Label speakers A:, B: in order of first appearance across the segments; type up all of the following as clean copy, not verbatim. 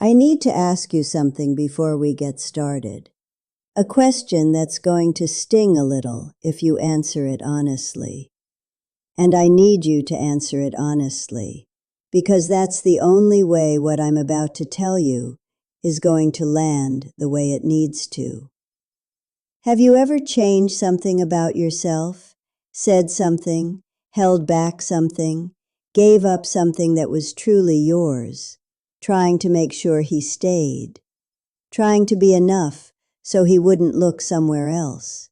A: I need to ask you something before we get started. A question that's going to sting a little if you answer it honestly. And I need you to answer it honestly, because that's the only way what I'm about to tell you is going to land the way it needs to. Have you ever changed something about yourself, said something, held back something, gave up something that was truly yours, trying to make sure he stayed, trying to be enough so he wouldn't look somewhere else,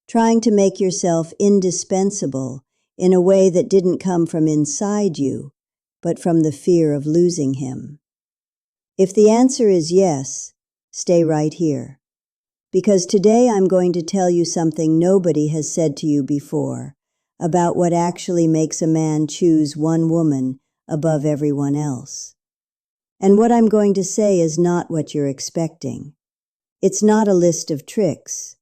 A: trying to make yourself indispensable in a way that didn't come from inside you, but from the fear of losing him? If the answer is yes, stay right here, because today I'm going to tell you something nobody has said to you before about what actually makes a man choose one woman above everyone else. And what I'm going to say is not what you're expecting. It's not a list of tricks.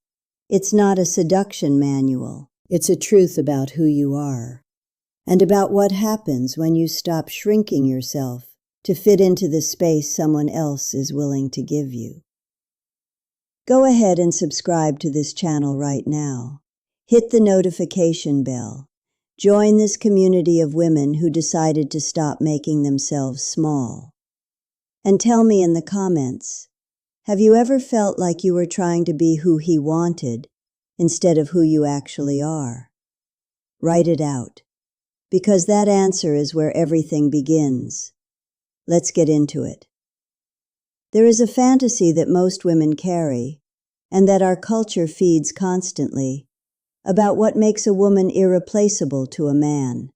A: It's not a seduction manual. It's a truth about who you are, and about what happens when you stop shrinking yourself to fit into the space someone else is willing to give you. Go ahead and subscribe to this channel right now. Hit the notification bell. Join this community of women who decided to stop making themselves small. And tell me in the comments, have you ever felt like you were trying to be who he wanted instead of who you actually are? Write it out, because that answer is where everything begins. Let's get into it. There is a fantasy that most women carry, and that our culture feeds constantly, about what makes a woman irreplaceable to a man.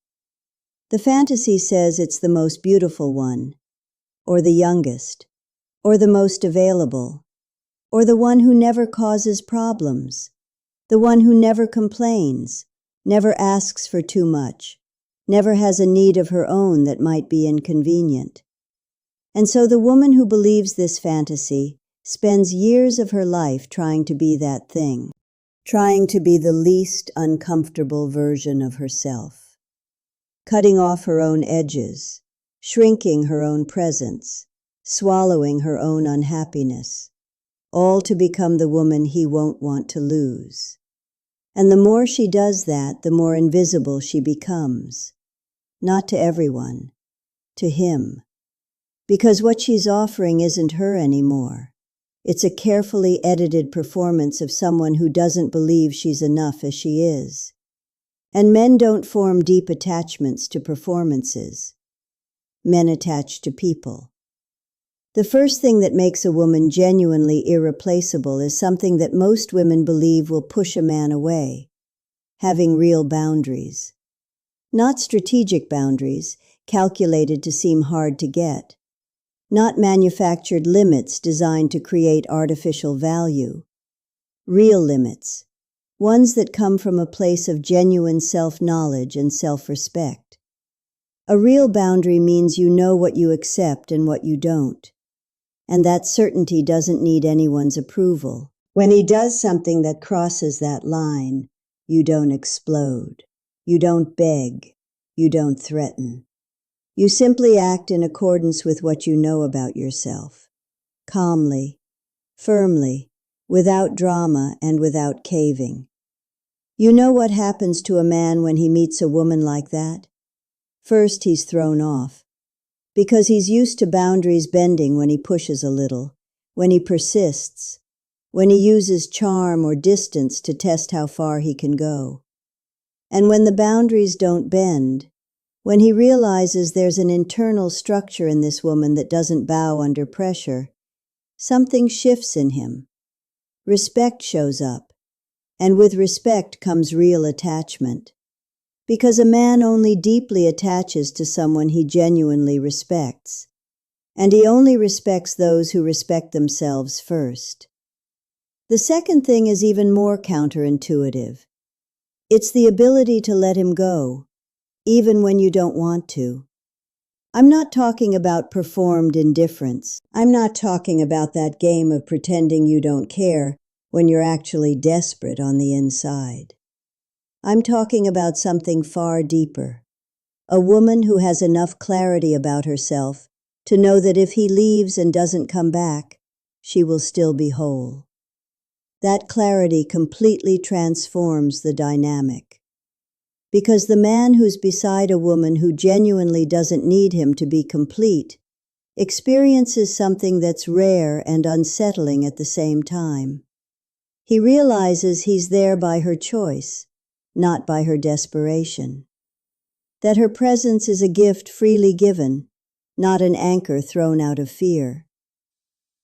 A: The fantasy says it's the most beautiful one, or the youngest, or the most available, or the one who never causes problems, the one who never complains, never asks for too much, never has a need of her own that might be inconvenient. And so the woman who believes this fantasy spends years of her life trying to be that thing, trying to be the least uncomfortable version of herself, cutting off her own edges, shrinking her own presence, swallowing her own unhappiness, all to become the woman he won't want to lose. And the more she does that, the more invisible she becomes. Not to everyone, to him. Because what she's offering isn't her anymore. It's a carefully edited performance of someone who doesn't believe she's enough as she is. And men don't form deep attachments to performances. Men attach to people. The first thing that makes a woman genuinely irreplaceable is something that most women believe will push a man away: having real boundaries. Not strategic boundaries, calculated to seem hard to get. Not manufactured limits designed to create artificial value. Real limits, ones that come from a place of genuine self-knowledge and self-respect. A real boundary means you know what you accept and what you don't. And that certainty doesn't need anyone's approval. When he does something that crosses that line, you don't explode. You don't beg. You don't threaten. You simply act in accordance with what you know about yourself. Calmly, firmly, without drama and without caving. You know what happens to a man when he meets a woman like that? First, he's thrown off, because he's used to boundaries bending when he pushes a little, when he persists, when he uses charm or distance to test how far he can go. And when the boundaries don't bend, when he realizes there's an internal structure in this woman that doesn't bow under pressure, something shifts in him. Respect shows up, and with respect comes real attachment. Because a man only deeply attaches to someone he genuinely respects, and he only respects those who respect themselves first. The second thing is even more counterintuitive. It's the ability to let him go, even when you don't want to. I'm not talking about performed indifference. I'm not talking about that game of pretending you don't care when you're actually desperate on the inside. I'm talking about something far deeper. A woman who has enough clarity about herself to know that if he leaves and doesn't come back, she will still be whole. That clarity completely transforms the dynamic. Because the man who's beside a woman who genuinely doesn't need him to be complete experiences something that's rare and unsettling at the same time. He realizes he's there by her choice, not by her desperation. That her presence is a gift freely given, not an anchor thrown out of fear.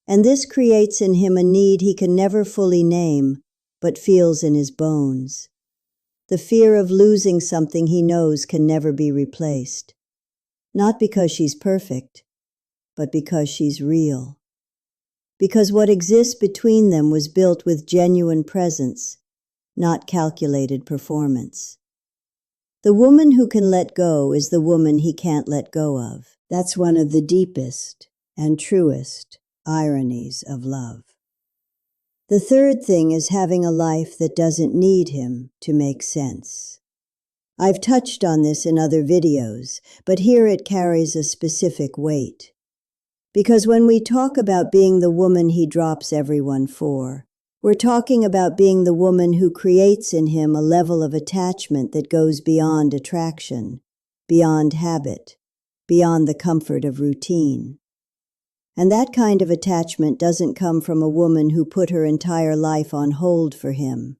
A: And this creates in him a need he can never fully name, but feels in his bones. The fear of losing something he knows can never be replaced. Not because she's perfect, but because she's real. Because what exists between them was built with genuine presence, not calculated performance. The woman who can let go is the woman he can't let go of. That's one of the deepest and truest ironies of love. The third thing is having a life that doesn't need him to make sense. I've touched on this in other videos, but here it carries a specific weight. Because when we talk about being the woman he drops everyone for, we're talking about being the woman who creates in him a level of attachment that goes beyond attraction, beyond habit, beyond the comfort of routine. And that kind of attachment doesn't come from a woman who put her entire life on hold for him.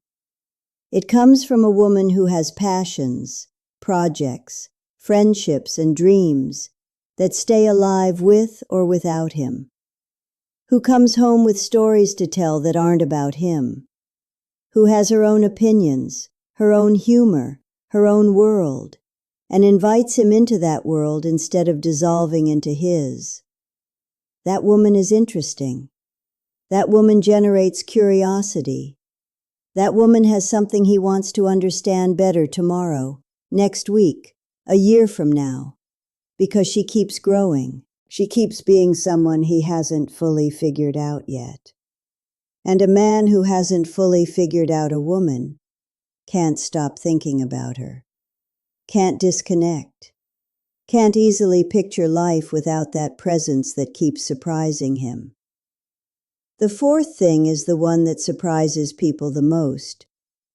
A: It comes from a woman who has passions, projects, friendships, and dreams that stay alive with or without him. Who comes home with stories to tell that aren't about him. Who has her own opinions, her own humor, her own world, and invites him into that world instead of dissolving into his. That woman is interesting. That woman generates curiosity. That woman has something he wants to understand better tomorrow, next week, a year from now. Because she keeps growing. She keeps being someone he hasn't fully figured out yet. And a man who hasn't fully figured out a woman can't stop thinking about her. Can't disconnect. Can't easily picture life without that presence that keeps surprising him. The fourth thing is the one that surprises people the most,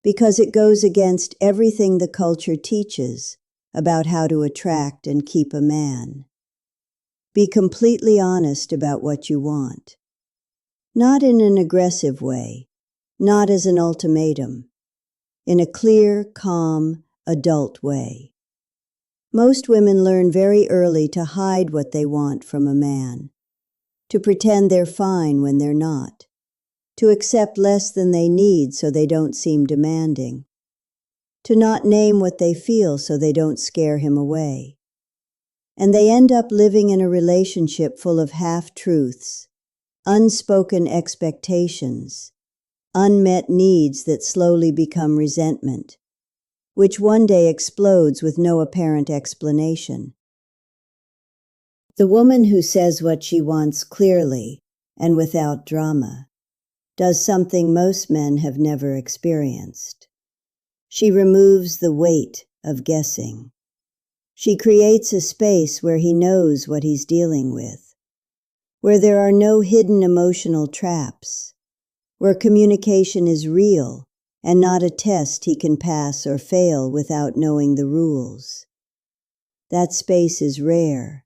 A: because it goes against everything the culture teaches about how to attract and keep a man. Be completely honest about what you want. Not in an aggressive way, not as an ultimatum. In a clear, calm, adult way. Most women learn very early to hide what they want from a man, to pretend they're fine when they're not, to accept less than they need so they don't seem demanding, to not name what they feel so they don't scare him away. And they end up living in a relationship full of half-truths, unspoken expectations, unmet needs that slowly become resentment, which one day explodes with no apparent explanation. The woman who says what she wants clearly and without drama does something most men have never experienced. She removes the weight of guessing. She creates a space where he knows what he's dealing with, where there are no hidden emotional traps, where communication is real and not a test he can pass or fail without knowing the rules. That space is rare,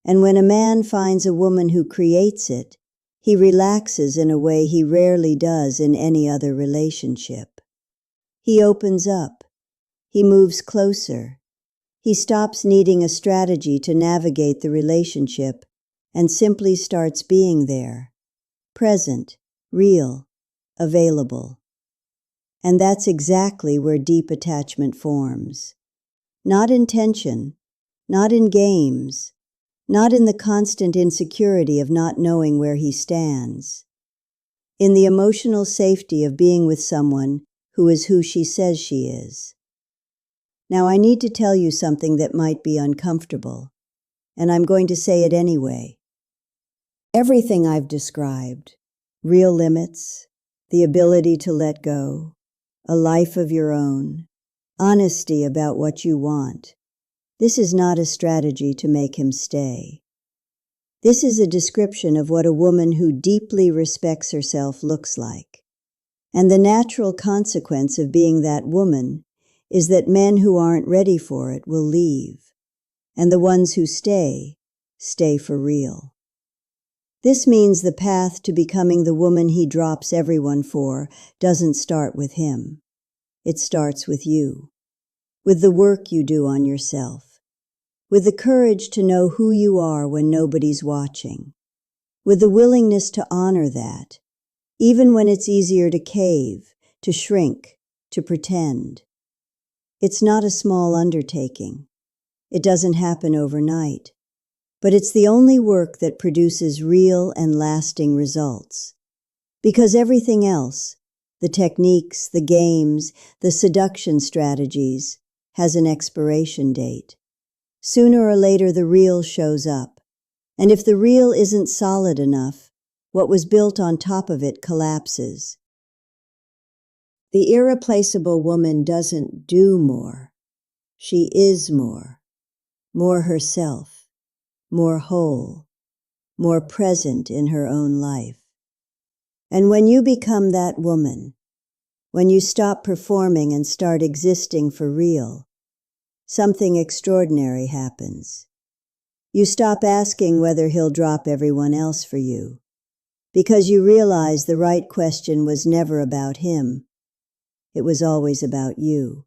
A: and when a man finds a woman who creates it, he relaxes in a way he rarely does in any other relationship. He opens up. He moves closer. He stops needing a strategy to navigate the relationship and simply starts being there, present, real, available. And that's exactly where deep attachment forms. Not in tension, not in games, not in the constant insecurity of not knowing where he stands. In the emotional safety of being with someone who is who she says she is. Now I need to tell you something that might be uncomfortable, and I'm going to say it anyway. Everything I've described, real limits, the ability to let go, a life of your own, honesty about what you want, this is not a strategy to make him stay. This is a description of what a woman who deeply respects herself looks like. And the natural consequence of being that woman is that men who aren't ready for it will leave, and the ones who stay, stay for real. This means the path to becoming the woman he drops everyone for doesn't start with him. It starts with you, with the work you do on yourself, with the courage to know who you are when nobody's watching, with the willingness to honor that, even when it's easier to cave, to shrink, to pretend. It's not a small undertaking. It doesn't happen overnight. But it's the only work that produces real and lasting results. Because everything else, the techniques, the games, the seduction strategies, has an expiration date. Sooner or later the real shows up. And if the real isn't solid enough, what was built on top of it collapses. The irreplaceable woman doesn't do more. She is more. More herself. More whole, more present in her own life. And when you become that woman, when you stop performing and start existing for real, something extraordinary happens. You stop asking whether he'll drop everyone else for you, because you realize the right question was never about him. It was always about you.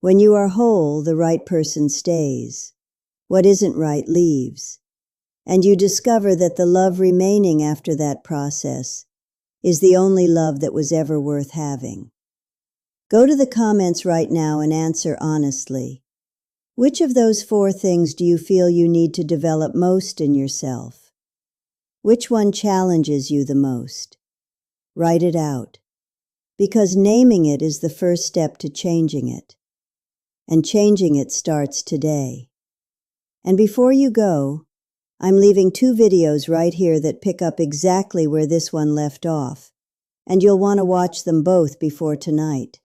A: When you are whole, the right person stays. What isn't right leaves, and you discover that the love remaining after that process is the only love that was ever worth having. Go to the comments right now and answer honestly. Which of those 4 things do you feel you need to develop most in yourself? Which one challenges you the most? Write it out, because naming it is the first step to changing it, and changing it starts today. And before you go, I'm leaving 2 videos right here that pick up exactly where this one left off, and you'll want to watch them both before tonight.